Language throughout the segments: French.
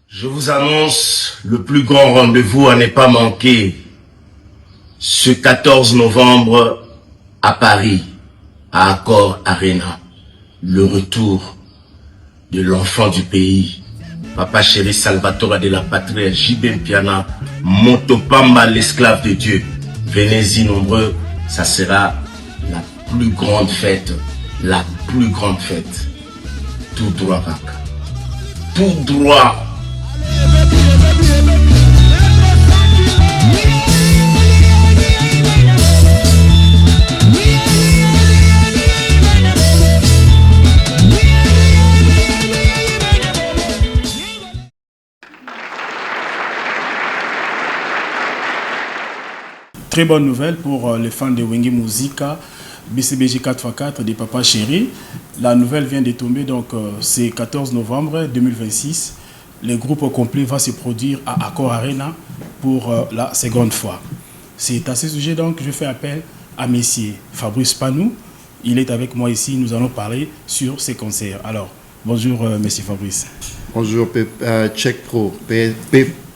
Je vous annonce le plus grand rendez-vous à ne pas manquer. Ce 14 novembre à Paris, à Accor Arena. Le retour de l'enfant du pays. Papa chéri Salvatore de la patrie, J.B. Mpiana, Motopamba, l'esclave de Dieu. Venez-y nombreux, ça sera la plus grande fête. La plus grande fête. Tout droit, Kaka. Tout droit. Très bonne nouvelle pour les fans de Wenge Musica, BCBG 4x4 des Papa Chéri. La nouvelle vient de tomber, donc c'est 14 novembre 2026. Le groupe complet va se produire à Accor Arena pour la seconde fois. C'est à ce sujet donc que je fais appel à Messier Fabrice Panou. Il est avec moi ici, nous allons parler sur ces concerts. Alors, bonjour Monsieur Fabrice. Bonjour Check Pro,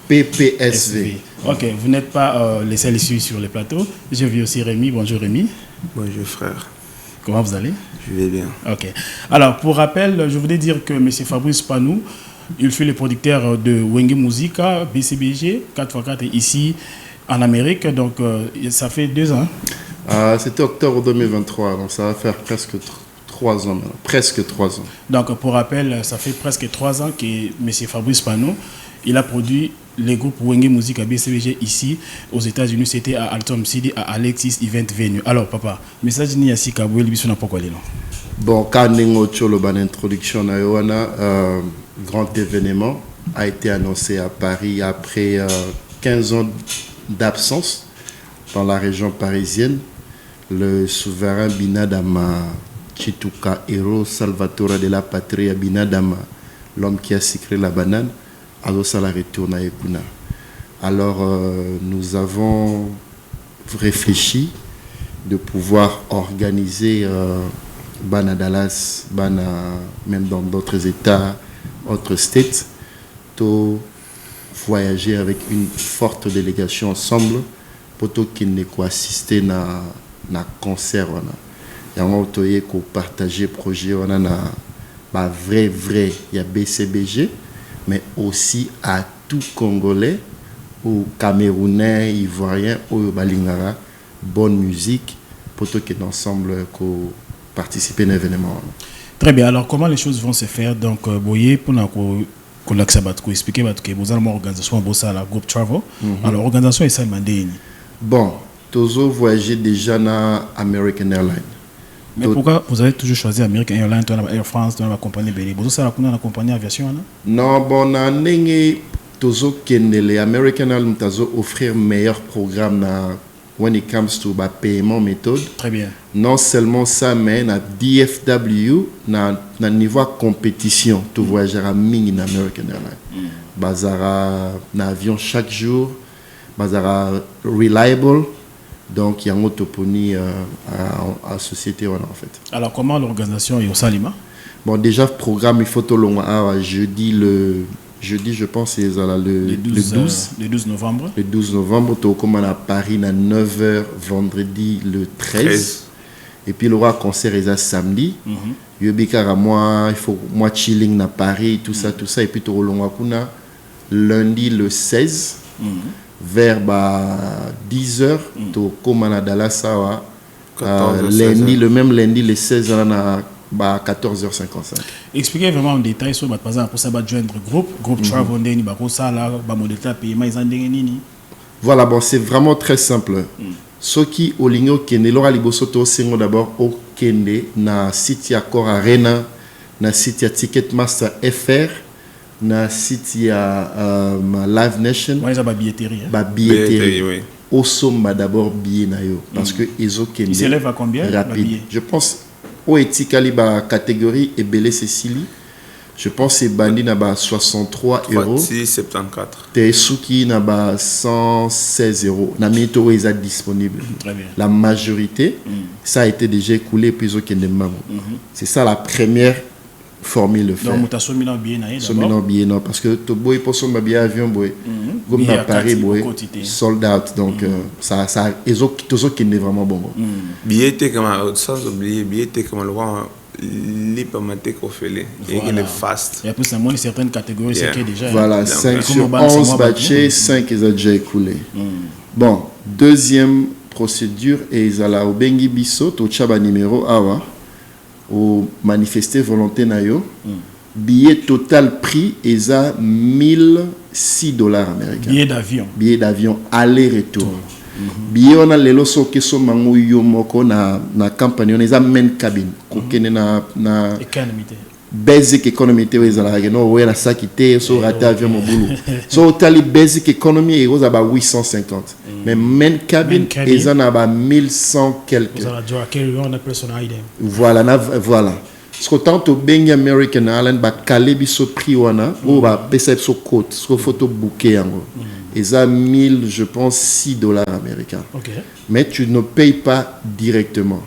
PPSV. Ok, vous n'êtes pas les seuls ici sur le plateau. J'ai vu aussi Rémi. Bonjour Rémi. Bonjour frère. Comment vous allez? Je vais bien. Ok. Alors, pour rappel, je voulais dire que M. Fabrice Panou, il fut le producteur de Wenge Musica, BCBG, 4x4 ici en Amérique. Donc, ça fait 2 ans. C'était octobre 2023, donc ça va faire presque 3 ans maintenant. Presque 3 ans. Donc, pour rappel, ça fait presque 3 ans que M. Fabrice Panou, il a produit les groupes Wenge Musica BCBG ici aux États-Unis. C'était à Alton City, à Alexis Event Venue. Alors, papa, message ni ici Kaboué, Libisson n'a pas quoi non. Bon, quand l'introduction à grand événement a été annoncé à Paris après 15 ans d'absence dans la région parisienne. Le souverain Binadama Chituka Héros Salvatore de la patrie Binadama, l'homme qui a sucré la banane, alors ça la retourne à Ekuna. Alors nous avons réfléchi de pouvoir organiser Bana Dallas, Bana même dans d'autres États, autres states, tout voyager avec une forte délégation ensemble pour qu'il ne quoi assister na concert il y a un qui partager projet on a vrai il y a BCBG mais aussi à tout Congolais ou Camerounais, Ivoiriens ou Balingara, bonne musique pour tout qui ensemble participer à l'événement. Très bien, alors comment les choses vont se faire? Donc, Boye, pour qu'on expliquer que vous avez une organisation, la groupe Travel. Alors, l'organisation est ça, bon, Tozo voyager déjà dans American Airlines. Mais pourquoi vous avez toujours choisi American Airlines, Air France, la compagnie Belé? Vous avez la compagnie aviation? Non, bon, Tozo les American Airlines Tozo offrir meilleur programme when it comes to paiement méthode. Très bien. Non seulement ça, mais na DFW na niveau compétition, tu voyager à Ming na American Airlines. Bazara na avion chaque jour, bazara reliable. Donc, il y a un autoponie à société en fait. Alors, comment l'organisation est au Salima? Bon, déjà, le programme, il faut tout le long. Jeudi, je pense, c'est le 12 novembre. Le 12 novembre, tu commences à Paris à 9h, vendredi le 13. Et puis, le roi concert est à samedi. Il faut moi chilling à Paris, tout ça. Et puis, tu as lundi le 16. Vers 10h, tu commences à Dallas, lundi, le même lundi, le 16 à 14h55. Expliquez vraiment en détail sur par exemple pour ça joindre groupe Travel Voilà, bon, c'est vraiment très simple. Ce qui au ligno kende lora libosoto singo d'abord au kende na site Accor Arena, na site Ticketmaster FR, na site Live Nation. Ouais, ça billetterie. Billetterie, oui. Au sommet d'abord billet na yo parce que ils ont kende. Il s'élève à combien? Rapide. Je pense au etikali catégorie et belé Cécilie. Je pense que c'est bandi na 63 euros. 74. Tesuki na 116 euros. Na mito est disponible. La majorité, ça a été déjà écoulé puis au kende. C'est ça la première formule le faire. Donc, tu as sommé dans bien d'abord. Parce que tu boy pour son bien avion boy. Comme à Paris boy. Sold out. Donc ça ils ont qui n'est vraiment bon. Billet était comme sans oublier billet était comme le roi l'hypamatique au fêlé et il est fast. Il y a plus de certaines catégories c'est qui déjà. Voilà, 5 sur 11 batchés, 5 ils ont déjà écoulé. Bon, deuxième procédure et ils allaient au Bengi Bisso au Chaba numéro awa au manifester volonté nayo. Billet total prix ils a $1,006 américains. Billet d'avion aller-retour. Billet on a lelo so keso mangu yo moko na campagne on les a main cabine kokene na économie basic economy te wezala no wera sakite so raté avion mon boulot so tali basic economy et aux aba 850 mais main cabine ils en a ba 1100 quelques voilà ce que tant au Bengi American Airlines ba calé biso prix wana ou ba pesa so cote so photo booké yango ils ont 1000 je pense $6 américains. Mais tu ne payes pas directement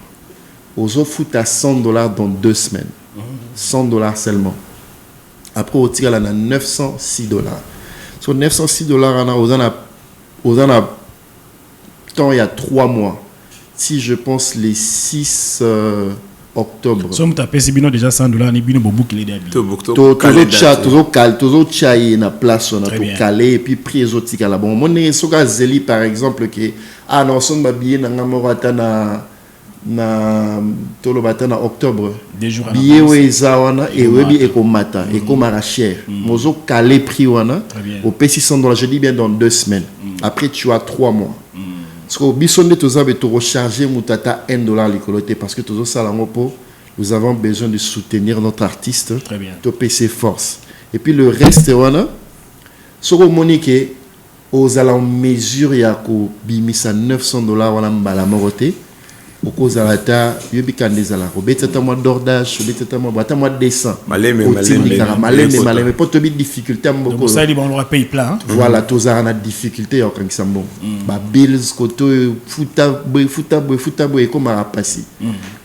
aux autres fout à $100 dans 2 semaines $100 seulement après au tir là $906 sur $906 aux en a temps il y a 3 mois si je pense les 6 octobre. Somme ta pesi bino déjà $100 ni bino bobu qu'il est d'habitude. Toujours chai na place on a tout calé et puis prix exotique là bon mon soka zeli par exemple que ah non son billet na ngamorata na tolo batana octobre billet weza wana et webi ekomata ekomara cher mozo calé prix wana au pesi $100 je dis bien dans 2 semaines après tu as 3 mois. Parce que bisonne tous avez tout recharger mutata $1 l'écoloté parce que tous ça nous avons besoin de soutenir notre artiste. Très bien. To PC force. Et puis le reste wana soko monique aux ala mesure ya ko bimisa $900 wana mbala moroté au cause alata yobi kandezala ko betata moi d'ordage betata moi bata moi descend maleme pour te difficulté beaucoup ça dit bon on paye plein voilà tous a na difficulté ya kangisa bon ba bills koto futa boy comme a passé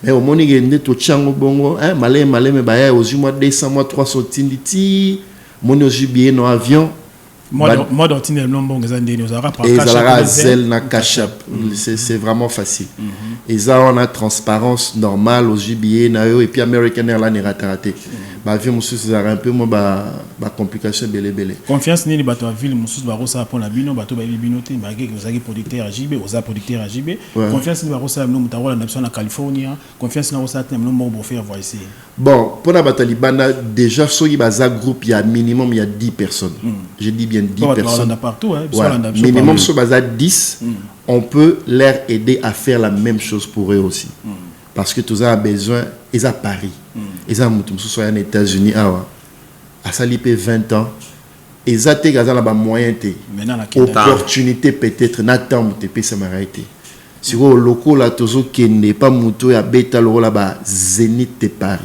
mais au moni ngende to chango bongo maleme ba ya aux mois décembre mois 300 tinditi moni aux bien no avion moi d'ordinaire non c'est vraiment facile et ça on a transparence normale aux billets et puis American Airlines raté bah vie monsieur c'est un peu moi bah complication belé confiance ni bato à ville monsieur ba rosa pour la bino bato ba bino te ba que vous avez producteur à JB aux producteur à JB confiance ni ba rosa no mutarola na na Californie confiance na rosa tem no mo faire voir ici bon pour la Batalibana déjà soki baza groupe il y a minimum il y a 10 personnes je dis bien 10 personnes partout minimum sur baza 10 on peut leur aider à faire la même chose pour eux aussi parce que tous a besoin ils à Paris ils a mutum soit en États-Unis à salipé 20 ans ils a té gaza la ba moyen té opportunité peut-être n'attend te pesa marité sur le local là toujours qui n'est pas muto ya beta lo là ba Zénith de Paris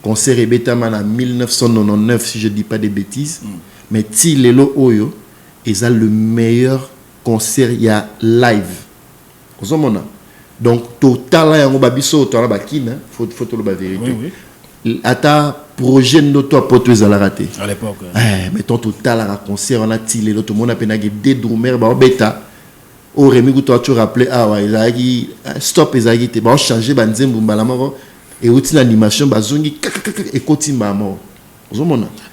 concert beta man en 1999 si je dis pas des bêtises mais ti lelo oyo ils a le meilleur concert il y a live kozomona donc total ya ngo babiso to la bakina faut le ba vérité ata projet notre apoto ezala raté à l'époque mais ton total à concert on a ti lelo to mona penagi de drummer ba beta au remi ku to tu rappeler wa ezaki stop ezaki te ba changer ba nzembu mbala moko et outil l'animation bazongi et kotimba mo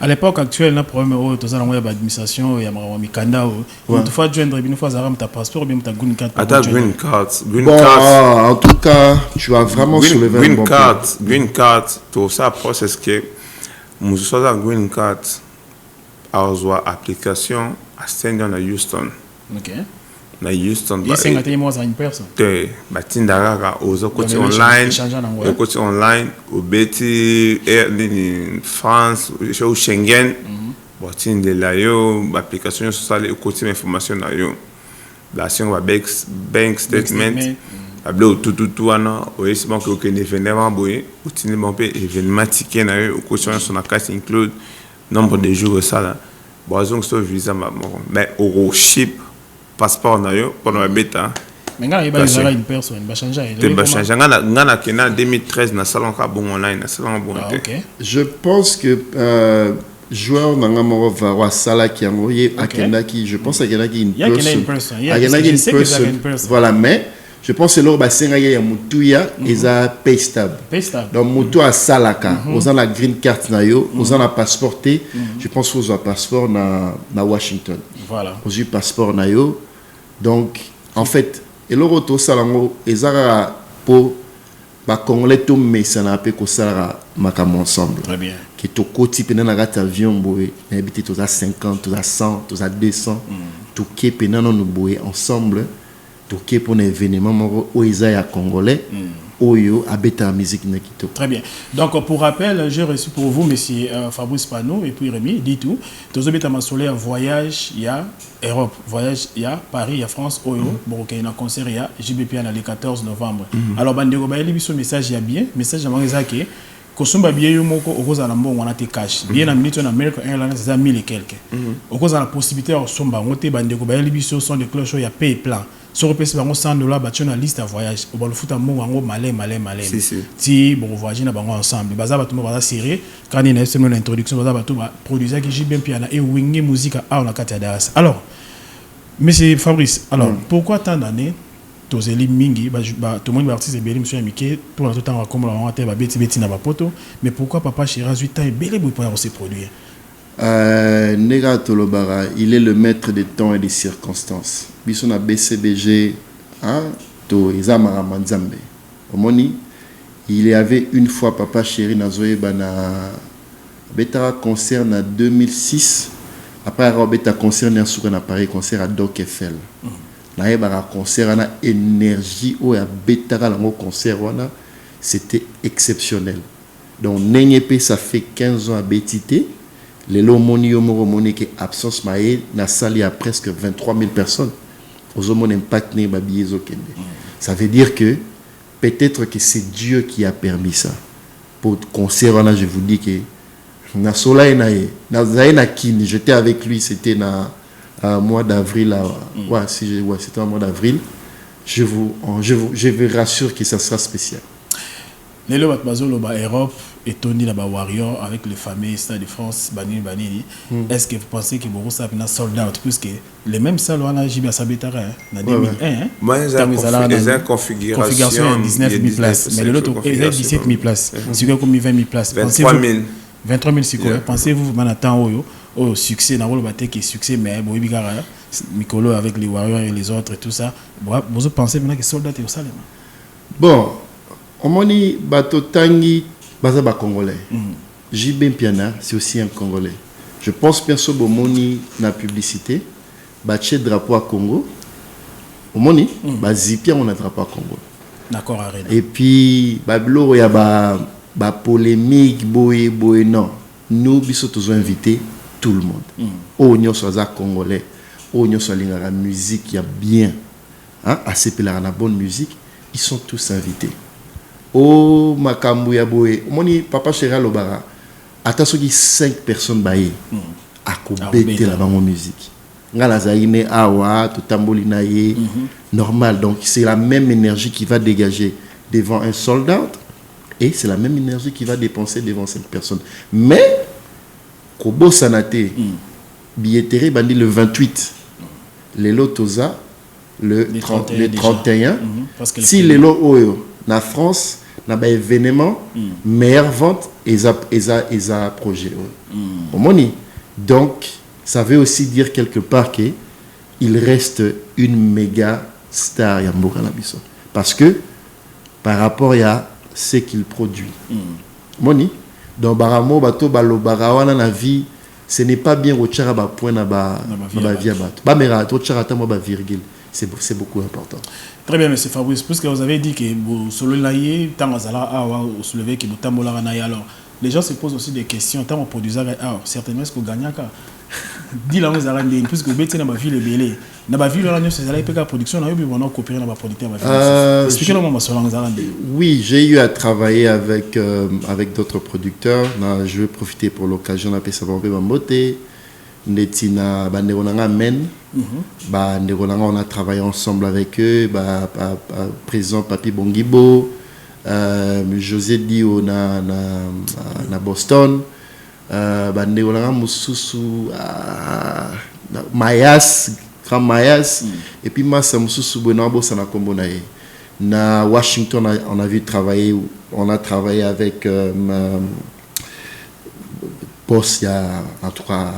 à l'époque actuelle na problème au to ça la administration ya mikanda tu fois joindre une fois zaram ta passeport bien ta green card green card en tout cas tu as vraiment soulevé un bon point green card tout ça process que nous sommes green card à application à Stanton à Houston na Houston il y a 50 mois une personne batindara aux côté online au beti en France au Schengen batinde la yo application sociale côté information na yo la sion va bank statement ablo tout ana au est banque que événement boy outine bon événement ticket na yo caution son carte include nombre de jours ça là bon donc ce visa mais au ship passeport na yo pendant la bêta Mais il y a une personne, il va changer. Il va changer. En 2013, dans le salon online, je pense que joueur Nangamoro Varwa Sala qui a envoyé à Kendaki, je pense à Kendaki une personne. Voilà, mais je pense que l'or basenga ya mutuya eza pay stable. Donc mutu a salaka, aux la green card na yo, aux la passeport T, je pense aux a passeport na Washington. Voilà. Aux passeport na yo. Donc en fait, et l'or to salango ezara pour ba congolais to mesana pe ko sala makam ensemble. Très bien. Qui to koti pena na gata avion boy, na habité to za 50, to za 100, to za 200, to ke pena no boy ensemble. Tout pour un événement où ils sont congolais, où ils ont la musique. Très bien. Donc, pour rappel, j'ai reçu pour vous, monsieur Fabrice Pano et puis Rémi, dit tout. Tous les un voyage, il y a Europe, voyage, il y a Paris, il y a France, où il y a un concert, il y a JBP le 14 novembre. Alors, Bandego, il y a un message, il y a bien, message, il y a Kosumba bien yomoko okoza na mbongo wana te cash bien na minute na American Airlines ça 1000 et quelques okoza la possibilité de somba ngote bandeko ba libiso son de cloche ya pay plan sur repese bango $100 ba na liste à voyage o ba lufuta mbongo ngo malé ti bon voyage na bango ensemble baza bato baza serré quand il y a une introduction baza bato ba produire qui JBM piana et wingi musique à on a kati Dallas. Alors monsieur Fabrice, alors pourquoi tant d'années tozeli mingi tout le monde artiste belé monsieur Miké pour tout temps comme on a beti na bapoto mais pourquoi papa Chéri 8 ans et belé pour se produire Nega Tolobara, il est le maître des temps et des circonstances. Biso na BCBG to ezamara manzambe omoni il y avait une fois papa Chéri nazoye bana beta concert na 2006 après avoir beta concert na suka na Paris concert à Doc Eiffel. Na yeba concert na énergie ou ya betaka la concert wana c'était exceptionnel. Donc Nenyepe ça fait 15 ans à Betité les lomoni yomoro moni que absence maé na salle à presque 23 000 personnes aux hommes impact ne babiezo kende. Ça veut dire que peut-être que c'est Dieu qui a permis ça. Pour concert wana je vous dis que na sola na zaina kini j'étais avec lui c'était na mois d'avril c'était en mois d'avril je vous rassure que ça sera spécial. Les lois bazolo ba Europe et Tony la ba Warrior avec les familles Stade de France Banini est-ce que vous pensez que beaucoup ça na sold out puisque les mêmes salles on a JB Sabetara na 2001 moi ils ont configuration 19 000 places mais l'autre ils ont 17 000 places c'est comme 20 000 places 23 000 si quoi pensez-vous maintenant au succès na rôle qui succès mais bon bigara Mikolo avec les Warriors et les autres et tout ça vous pensez maintenant que sold out au Salem bon omoni bato tangi baza ba congolais JB Piana c'est aussi un congolais je pense bien so bomoni na publicité bache drapeau à Congo omoni ba zipia on a drapeau à Congo d'accord arrête et puis bablo ya ba polémique boye non nous biso tous invité tout le monde o nyoso za congolais o nyoso lingara musique ya bien assez pela na bonne musique ils sont tous invités. Oh makambu ya boye moni papa Chéri lobara ata soki 5 personnes baye akobete la bango musique ngala zaine awa to tamboli na ye normal donc c'est la même énergie qui va dégager devant un soldat et c'est la même énergie qui va dépenser devant 5 personnes mais kobo sanate billetterie bandi le 28 les lotoza le 31 si les lots oyo na France na ba événement meilleure vente eza projet omoni donc ça veut aussi dire quelque part que il reste une méga star ya mboka na biso parce que par rapport à ce qu'il produit moni donc baramo bato balobara wana na vie ce n'est pas bien rochara ba point na ba via bato ba mera rochara ta mo ba virgule c'est beaucoup important. Très bien, monsieur Fabrice. Puisque vous avez dit que vous soulevez que vous tambolez alors les gens se posent aussi des questions. Tant on produit certainement est-ce que vous gagnez quand dit la vous avez puisque vous êtes dans ma ville et belé dans ma ville là c'est la production là vous on coopérer dans ma producteur expliquez-nous sur oui j'ai eu à travailler avec d'autres producteurs je vais profiter pour l'occasion d'appeler ça va beauté Netina Banderonanga Men. Banderonanga, on a travaillé ensemble avec eux. Président Papi Bongibo, José Dio na Boston. Banderonanga Moussousou Mayas, Grand Mayas. Et puis Massa Moussousou Bonabo Sanakombonaye. Na Washington, on a vu travailler, on a travaillé avec Boss, en tout cas,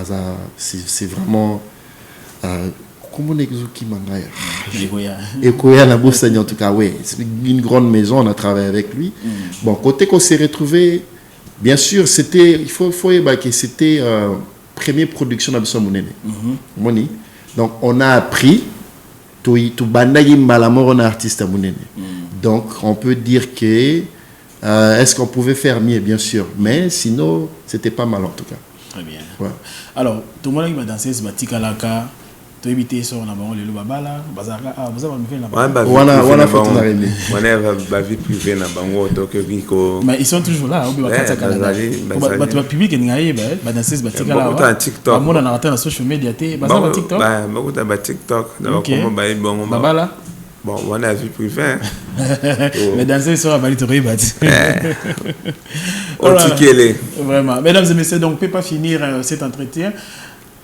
c'est vraiment comment on explique Mangaya Ekoya la Bosse, en tout cas, oui, c'est une grande maison, on a travaillé avec lui. Bon, côté qu'on s'est retrouvé, bien sûr, c'était, il faut que c'était première production d'Abissa Mounene. Donc, on a appris. Tout bandayi malamor on artiste à Mounene. Donc on peut dire que est-ce qu'on pouvait faire mieux, bien sûr, mais sinon c'était pas mal en tout cas. Très bien. Ouais. Alors tout le monde qui va danser ce batikalaka, tu éviter sur la banque le babala, bazaka, vous avez fait la banque. Voilà faut la régler. On a vie privée na bango donc Rico. Mais ils sont toujours là, on va pas Canada. Tu vas public et ngaye ba danser ce batikalaka. TikTok. Moi on a raté la social media té, bazaka TikTok. Beaucoup de TikTok, comment ba bon babala. Bon, on a vie privée. Mais danser sur la valide ribati. Vraiment. Mesdames et messieurs, donc on peut pas finir cet entretien.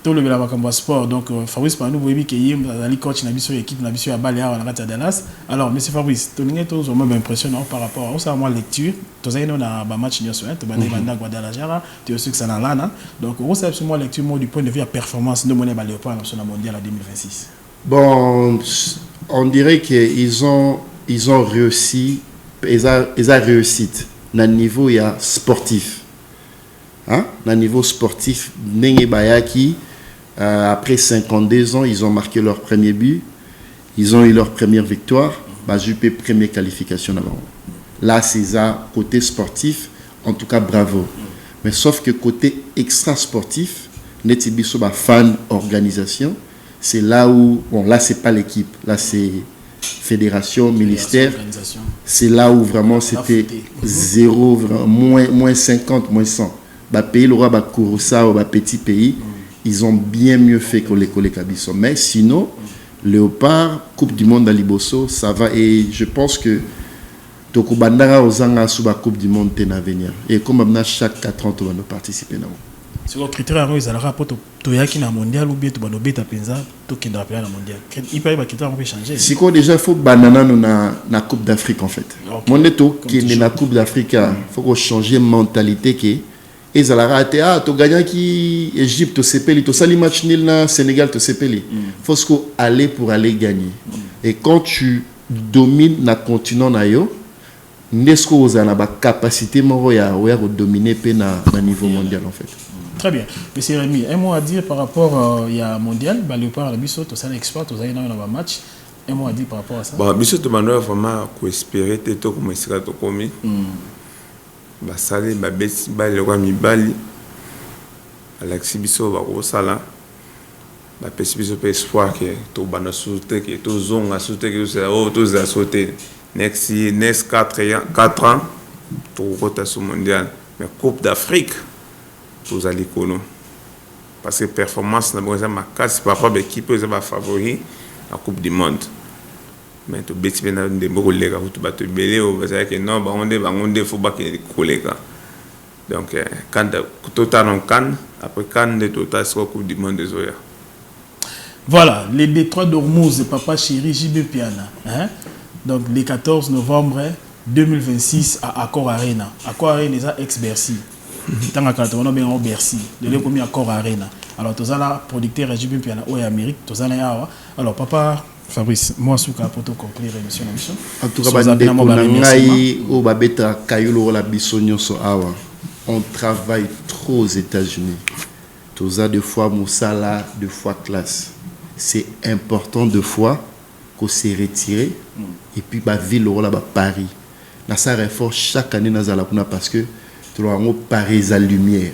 Tout le monde sport. Donc Fabrice par nous vous voyez qu'il y coach na biso équipe na biso à Baléa à Dallas. Alors monsieur Fabrice, tu n'es pas vraiment impressionnant par rapport à ça moi lecture. Tu as eu na ba match nyoso tu bande banda Guadalajara, tu es sûr que ça na lana. Donc on sait absolument lecture du point de vue à performance de monnaie Léopard national mondial à 2026. Bon, on dirait qu'ils ont réussi, ils ont réussite na niveau ya sportif. Hein? Na niveau sportif, Nenge Bayaki après 52 ans, ils ont marqué leur premier but. Ils ont eu leur première victoire. Juppé, première qualification avant. Là, c'est ça, côté sportif, en tout cas, bravo. Mais sauf que côté extra-sportif, Netibiso, fan organisation, c'est là où, bon, là, c'est pas l'équipe. Là, c'est fédération, ministère. C'est là où vraiment c'était zéro, moins 50, moins 100. Pays, le roi, Kouroussa, petit pays. Ils ont bien mieux fait que les collègues Kabiso. Mais sinon, Léopard, Coupe du Monde à Liboso, ça va. Et je pense que Toko Bandara Ozanga sous la Coupe du Monde à venir. Et comme on chaque 4 ans, on va participer. C'est le critère ils ont rapport Toyaki na mondial ou bien tu vas beta penza to qui rappelle la mondial. Il peut y critère on peut changer. Si quoi déjà faut banana na Coupe d'Afrique en fait. Mon neto qui est na Coupe d'Afrique, faut qu'on changer mentalité qui et ça la raté to gagner qui Égypte to sepeli to sali match nul na Sénégal to sepeli. Faut qu'on aller pour aller gagner. Et quand tu domines na continent na yo n'est-ce que vous avez la capacité de dominer le niveau mondial en fait. Très bien. Monsieur Rémi, un mot à dire par rapport à mondial, Léopard, la Bissot, tu as un exploit, tu as un match. Un mot à dire par rapport à ça. Bon, Bissot, tu as vraiment espéré que tu as essayé de commis. Basali, Babesi, le roi Mibali, Alexis Bissot, Barosala, Babesi Bissot, espoir que tu as sauté, que tu as sauté, que tu as sauté. Next 4 ans, tu as mondial. Mais Coupe d'Afrique, tous allez connaître. Parce que performance, c'est parfois l'équipe qui est favori la Coupe du Monde. Mais tu bêtis bien des collègues, tu vas te belé, que non, on faut pas que les collègues. Donc, quand tu as un can, après quand tu as la Coupe du Monde des Oya. Voilà, les Détroits d'Ormuz, Papa Chéri, JB Piana. Hein? Donc, le 14 novembre 2026 à Accor Arena. Accor Arena, c'est ex-Bercy. Tant que on a bien Bercy, le premier Accor Arena. Alors, tous les producteurs de JB Piana ou Amérique, tous les alors, papa Fabrice, moi, je suis pour conclure l'émission. En tout cas, on travaille trop aux États-Unis. Tous les 2 fois Moussala, 2 fois classe. C'est important 2 fois qu'on s'est retiré. Et puis, la ville, Paris. Dans sa réforme, chaque année, nous allons parce que tu as Paris la lumière.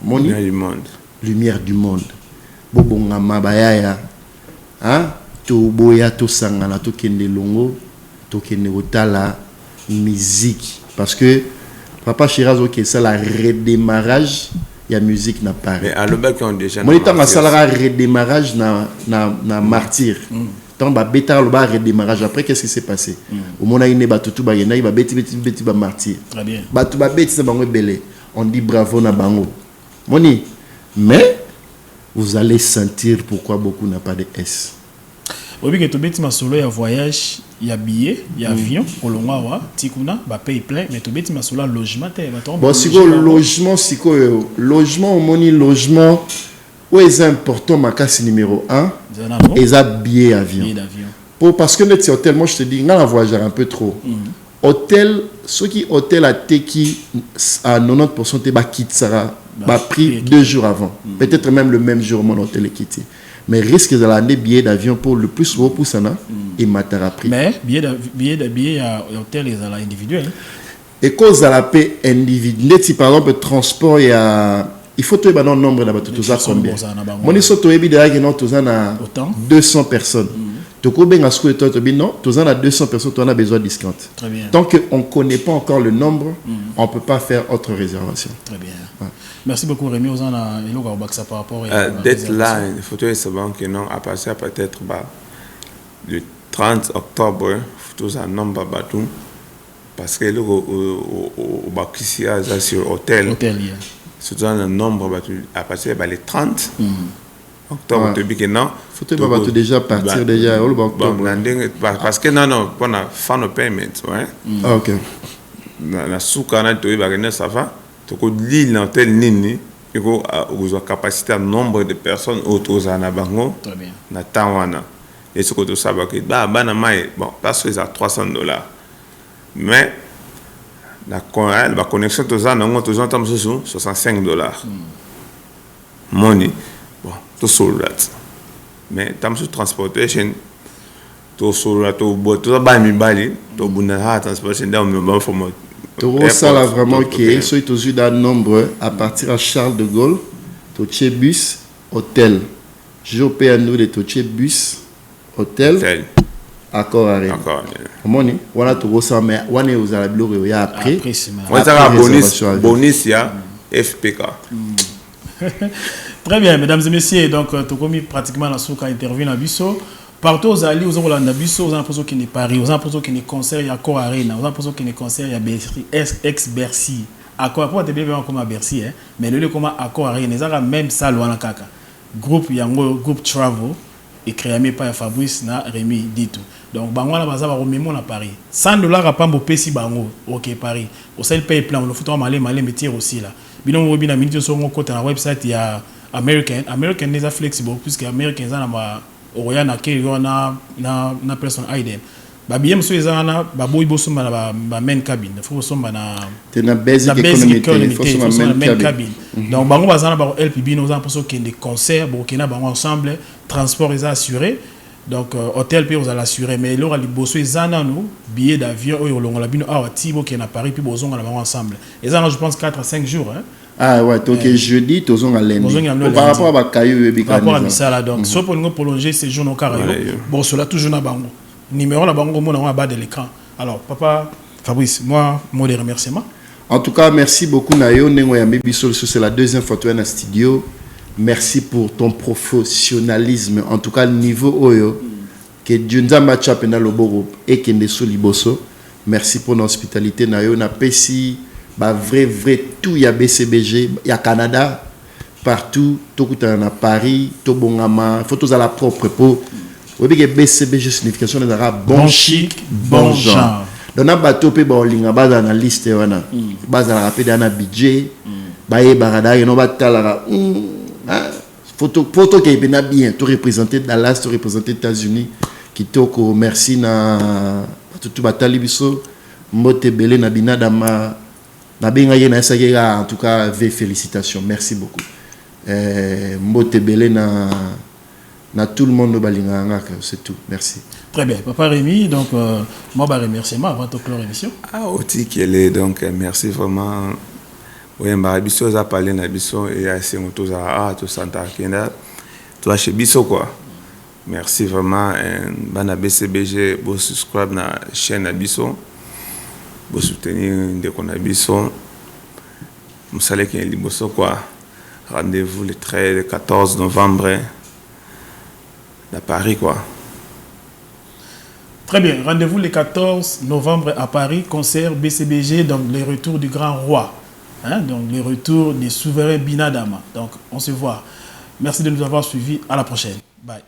Lumière du monde. Lumière du monde. Bobonga Mabayaya. Hein? To boya to sangana to kende longo to kende otala musique parce que papa Chirazo qui c'est la redémarrage ya musique na Paris. Mais à l'obé qui ont déjà moi tant salara redémarrage na martyr. Tant ba beta le ba redémarrage après qu'est-ce qui s'est passé? Au moment où ba tutu ba yena ba beti ba martyr. Très bien. Ba tu ba beti ba belé. On dit bravo na bango. Moni mais vous allez sentir pourquoi beaucoup n'a pas de S. Obi que to beti masolo ya voyage, il y a billet, il y a avion, kolongwa tikuna ba paye plein mais to beti masolo logement te ba to. Bon siko logement au moni logement où est important ma casse numéro 1 et ça billet avion. Parce que notre hôtel moi je te dis on a voyagé un peu trop. Hôtel ceux qui hôtel à Teki à 90% te ba kitsara ba pris 2 jours avant. Peut-être même le même jour mon hôtel est quitté. Mais risque de l'année billet d'avion pour le plus gros pour ça et matara prix. Mais billet à hôtel les à individuel. Et cause à la paix individuelle si par exemple transport il faut trouver un nombre là tout ça combien. Mon iso to ebi derrière que non tout ça na 200 personnes. To ko benga skou to to bi non, tout ça na 200 personnes, tu en as besoin de discount. Très bien. Tant que on connaît pas encore le nombre, on peut pas faire autre réservation. Très bien. Ouais. Merci beaucoup Rémi Ozana et Loga Obaxa par rapport à deadline, il faut savoir que non à passer peut-être le 30 octobre, il faut un nombre bateau parce que le au Bakisia sur hôtel. C'est un nombre à passer le 30 octobre tu dis que non faut déjà partir déjà au octobre parce que non on a fan payment ouais. OK. Na soukana to ba ça va to ko l'île hôtel nini il faut avoir capacité à nombre de personnes autour à bango na tawana et ce que tout ça que bana mai bon parce que ça $300 mais la connexion tout ça non tout ça tam sous $65 money bon tout sur là mais tam sous transportation tout sur là tout ça ba mi bali to buna transportation dans me bon format. Tout ça là vraiment qui est soit toujours d'un nombre à partir à Charles de Gaulle, Toché bus hôtel. Je paye à nous de Toché bus hôtel. Accord arrêt. Comment on est? Voilà tout ça mais on est aux alablo et après. On ça bonus ya FPK. Très bien mesdames et messieurs donc tout comme pratiquement la souka intervient à Bisso. Partout aux alliés, aux Hollandais, aux imposants qui n'est Paris, aux imposants qui n'est concert, il y a Accor Arena, aux imposants qui n'est concert, il y a Bercy, ex-Bercy. Accor, pour te bien comme à Bercy, mais le lieu comme Accor Arena, ils ont même ça, loin kaka. Groupe, il y a un groupe Travel, et créé par Fabrice, na Rémi, dit tout. Donc, bango la base va remémon à Paris. $100 à Pambo Pessi bango, ok Paris. Au seul paye plein, on le fout en malé, mais tire aussi là. Binon, webina minute sur mon côté, la website, il y a American n'est flexible, puisque American, ils ont oya na ke na person aiden ba bien so ezana ba boy bosoma na ba main cabine faut somba na tena basic economy faut somba na main cabine donc bango bazana ba LPB nous en penso que des concerts burkina bango ensemble transport est assuré donc hôtel puis vous allez assurer mais lora li bosso ezana no billet d'avion oyo longola bino awa tibo ke na Paris puis bozonga na bango ensemble ezana je pense 4 à 5 jours hein. Ah ouais, donc jeudi, tous on a lundi. Par rapport à Caillou et par rapport à ça donc, soit pour nous prolonger ces jours au carré. Bon, cela toujours na bango. Numéro la bango, on a en bas de l'écran. Alors, papa Fabrice, moi, mot de remerciement. En tout cas, merci beaucoup Nayo. C'est la deuxième fois que tu es dans le studio. Merci pour ton professionnalisme. En tout cas, le niveau Oyo, que Dieu nous a matché dans le Boro et que nous sommes liboso. Merci pour l'hospitalité Nayo. Na pesi. Bah vrai tout il y a BCBG il y a Canada partout tout à Paris tout bongama photos à la propre peau oui que BCBG signification de bon chic bon genre donc na bateau pe ba linga ba na liste wana ba za rapide na budget ba e barada no ba tala photo qui est bien tout représenter Dallas tout représenter États-Unis qui toko merci na tout batali biso mote belé na binadama en tout cas, félicitations. Merci beaucoup. Mbotebele na tout le monde c'est tout. Merci. Très bien. Papa Rémi, donc, moi, je remercie avant de clore l'émission. Ah, aussi qu'elle est, donc, merci vraiment. Oui, Bisso a parlé de Bisso et à ces motos à tout Santa Kenda. Toi, chez Bisso, quoi. Merci vraiment. Bana BCBG, vous subscribe à la chaîne à Bisso. Pour soutenir des qu'on a besoin, vous savez qu'il y a des quoi. rendez-vous le 14 novembre à Paris, quoi. Très bien, rendez-vous le 14 novembre à Paris, concert BCBG, donc les retours du grand roi, hein, donc les retours des souverains Binadama. Donc on se voit. Merci de nous avoir suivis, à la prochaine. Bye.